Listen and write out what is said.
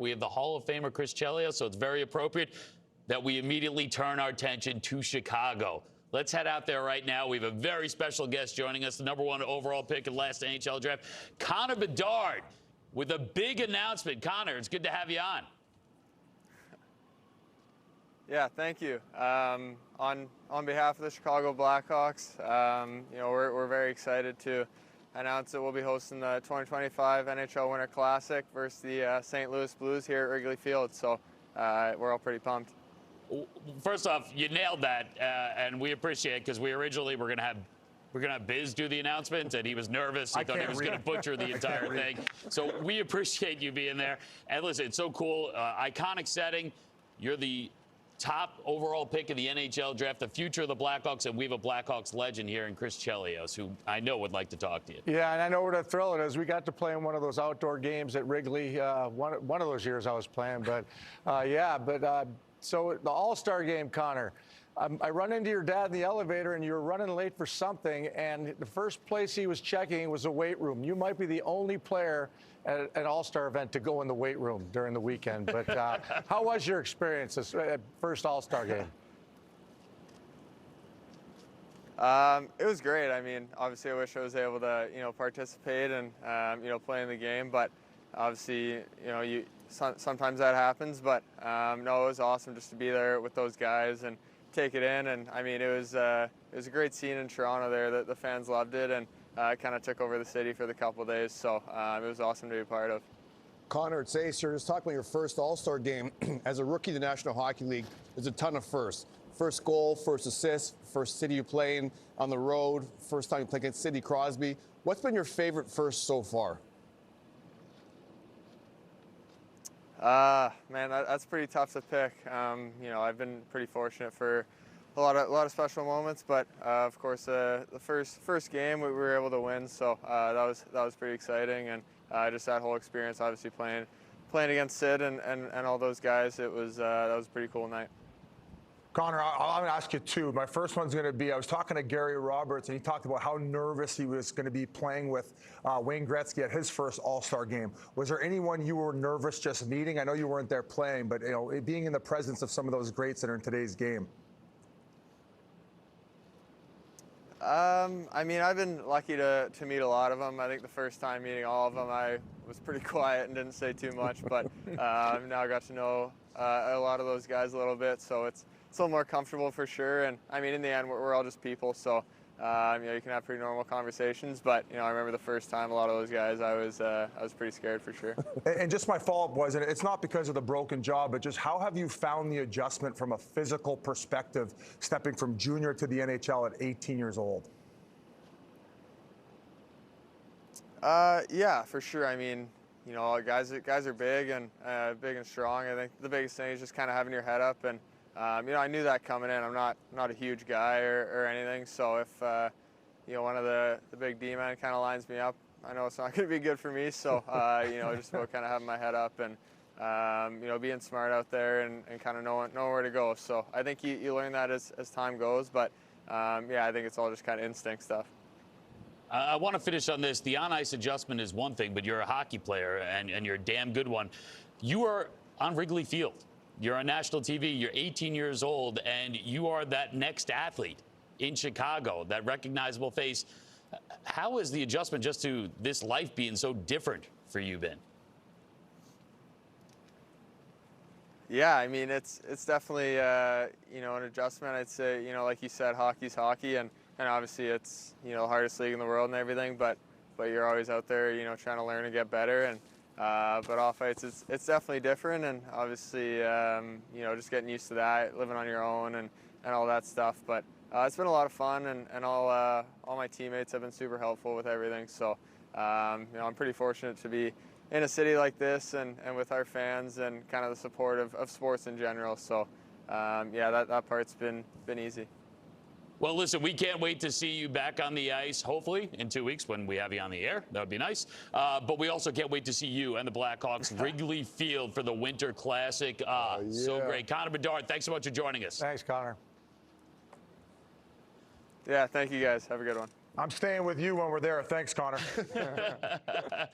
We have the Hall of Famer Chris Chelios, so it's very appropriate that we immediately turn our attention to Chicago. Let's head out there right now. We have a very special guest joining us, the #1 overall pick in the last NHL draft, Connor Bedard, with a big announcement. Connor, it's good to have you on. Yeah, thank you. On behalf of the Chicago Blackhawks, we're very excited to announce that we'll be hosting the 2025 NHL Winter Classic versus the St. Louis Blues here at Wrigley Field. So we're all pretty pumped. First off, you nailed that, and we appreciate it because we originally were going to have Biz do the announcement, and he was nervous. He thought he was going to butcher the entire thing. So we appreciate you being there. And listen, it's so cool. Iconic setting. You're the top overall pick of the NHL draft, the future of the Blackhawks, and we have a Blackhawks legend here in Chris Chelios, who I know would like to talk to you. Yeah, and I know what a thrill it is. We got to play in one of those outdoor games at Wrigley. One of those years I was playing, so the All-Star game, Connor. I run into your dad in the elevator, and you were running late for something, and the first place he was checking was the weight room. You might be the only player at an All-Star event to go in the weight room during the weekend. But how was your experience this first All-Star game? It was great. I mean, obviously, I wish I was able to, participate and, play in the game. But obviously, sometimes that happens. But no, it was awesome just to be there with those guys and take it in. And I mean, it was a great scene in Toronto there. The fans loved it, and kind of took over the city for the couple of days. So it was awesome to be a part of. Connor, it's Ace here. Just talking about your first All-Star game. As a rookie in the National Hockey League, there's a ton of firsts. First goal, first assist, first city you play in on the road, first time you play against Sidney Crosby. What's been your favorite first so far? Man, that's pretty tough to pick. I've been pretty fortunate for a lot of special moments, but of course the first game we were able to win, so that was pretty exciting, and just that whole experience, obviously playing against Sid and all those guys, that was a pretty cool night. Connor, I'm going to ask you two. My first one's going to be, I was talking to Gary Roberts, and he talked about how nervous he was going to be playing with Wayne Gretzky at his first All-Star game. Was there anyone you were nervous just meeting? I know you weren't there playing, but being in the presence of some of those greats that are in today's game. I mean, I've been lucky to meet a lot of them. I think the first time meeting all of them, I was pretty quiet and didn't say too much, but I've now got to know a lot of those guys a little bit, so it's a little more comfortable for sure. And I mean, in the end, we're all just people, so you can have pretty normal conversations. But I remember the first time a lot of those guys, I was pretty scared for sure. And just my follow-up was, and it's not because of the broken jaw, but just how have you found the adjustment from a physical perspective, stepping from junior to the NHL at 18 years old? Yeah, for sure. I mean, guys are big and strong. I think the biggest thing is just kind of having your head up, and I knew that coming in. I'm not a huge guy or anything, so if one of the big D-men kind of lines me up, I know it's not going to be good for me. So just about kind of having my head up and being smart out there and kind of knowing where to go. So I think you learn that as time goes, but I think it's all just kind of instinct stuff. I want to finish on this. The on-ice adjustment is one thing, but you're a hockey player, and you're a damn good one. You are on Wrigley Field. You're on national TV. You're 18 years old, and you are that next athlete in Chicago, that recognizable face. How has the adjustment just to this life being so different for you been? Yeah, I mean, it's definitely an adjustment. I'd say, like you said, hockey's hockey, and obviously it's the hardest league in the world and everything, but you're always out there trying to learn and get better. And but off ice it's definitely different, and obviously just getting used to that, living on your own and all that stuff. But it's been a lot of fun, and all my teammates have been super helpful with everything. So I'm pretty fortunate to be in a city like this and with our fans and kind of the support of sports in general. So that part's been easy. Well, listen, we can't wait to see you back on the ice, hopefully, in 2 weeks when we have you on the air. That would be nice. But we also can't wait to see you and the Blackhawks Wrigley Field for the Winter Classic. So great. Connor Bedard, thanks so much for joining us. Thanks, Connor. Yeah, thank you guys. Have a good one. I'm staying with you when we're there. Thanks, Connor.